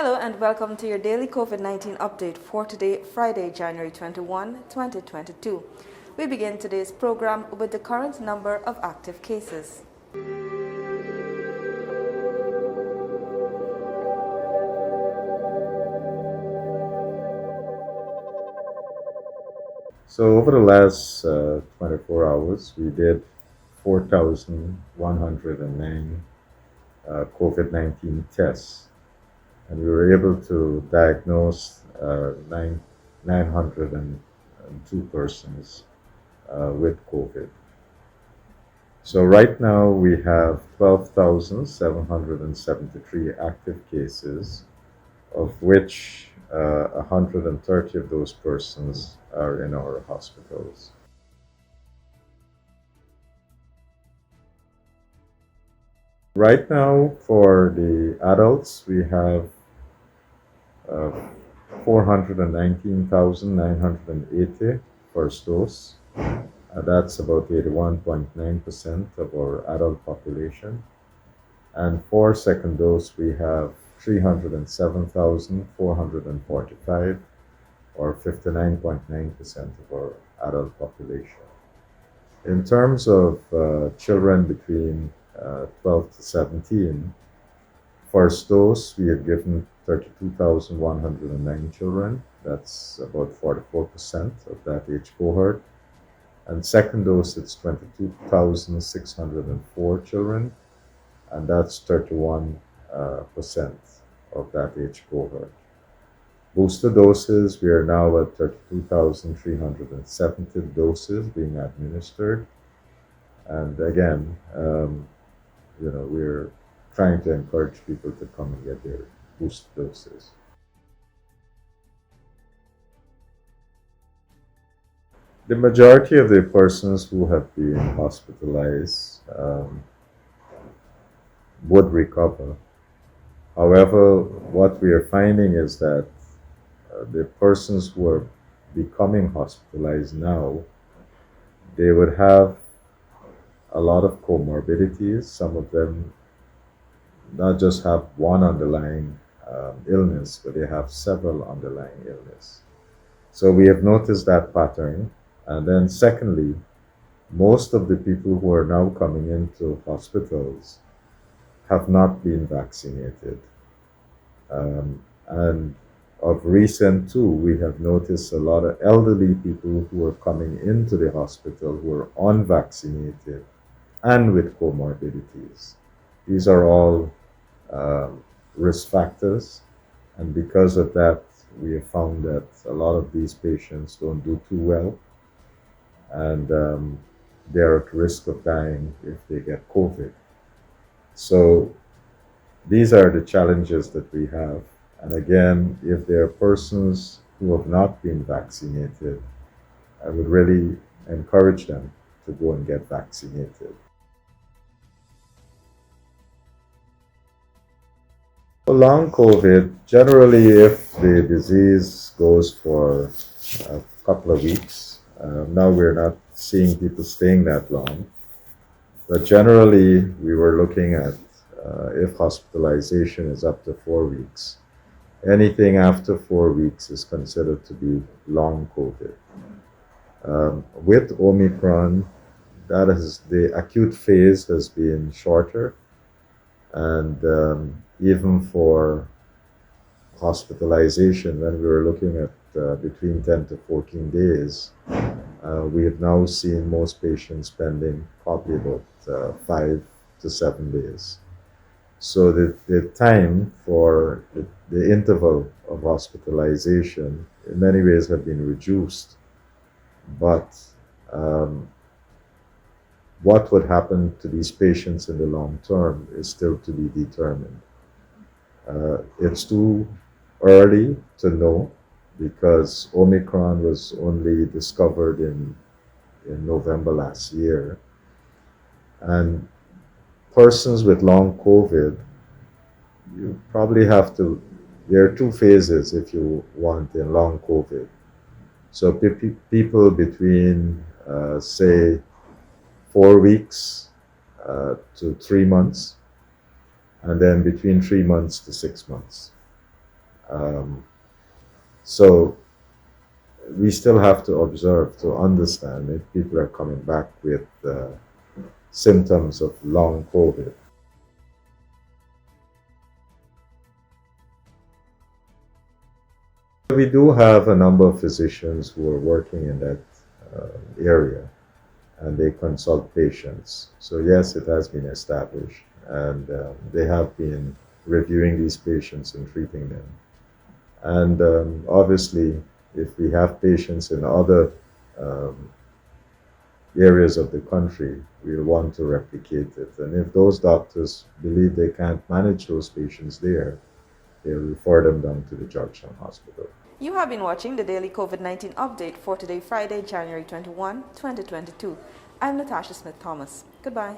Hello and welcome to your daily COVID-19 update for today, Friday, January 21, 2022. We begin today's program with the current number of active cases. So over the last 24 hours, we did 4,109 COVID-19 tests, and we were able to diagnose 902 persons with COVID. So right now we have 12,773 active cases, of which 130 of those persons are in our hospitals. Right now, for the adults, we have uh, 419,980 first dose. That's about 81.9% of our adult population. And for second dose, we have 307,445, or 59.9% of our adult population. In terms of children between 12 to 17, first dose, we have given 32,109 children. That's about 44% of that age cohort. And second dose, it's 22,604 children, and that's 31% of that age cohort. Booster doses, we are now at 32,370 doses being administered. And again, we're trying to encourage people to come and get their booster doses. The majority of the persons who have been hospitalized would recover. However, what we are finding is that the persons who are becoming hospitalized now, they would have a lot of comorbidities. Some of them not just have one underlying illness, but they have several underlying illness. So we have noticed that pattern. And then secondly, most of the people who are now coming into hospitals have not been vaccinated. And of recent too, we have noticed a lot of elderly people who are coming into the hospital who are unvaccinated and with comorbidities. These are all risk factors, and because of that, we have found that a lot of these patients don't do too well, and they're at risk of dying if they get COVID. So these are the challenges that we have. And again, if there are persons who have not been vaccinated, I would really encourage them to go and get vaccinated. For long COVID, generally, if the disease goes for a couple of weeks, now we're not seeing people staying that long, but generally, we were looking at if hospitalization is up to 4 weeks. Anything after 4 weeks is considered to be long COVID. With Omicron, the acute phase has been shorter, and even for hospitalization, when we were looking at between 10 to 14 days, we have now seen most patients spending probably about 5 to 7 days. So the time for the interval of hospitalization in many ways have been reduced, but what would happen to these patients in the long term is still to be determined. It's too early to know because Omicron was only discovered in November last year. And persons with long COVID, you probably have to, there are two phases if you want in long COVID. So people between, say, 4 weeks to 3 months, and then between 3 months to 6 months. Um, so we still have to observe to understand if people are coming back with symptoms of long COVID. We do have a number of physicians who are working in that area, and they consult patients. So yes, it has been established, and they have been reviewing these patients and treating them. And obviously, if we have patients in other um, areas of the country, we'll want to replicate it. And if those doctors believe they can't manage those patients there, they'll refer them down to the Georgetown Hospital. You have been watching the daily COVID-19 update for today, Friday, January 21, 2022. I'm Natasha Smith-Thomas. Goodbye.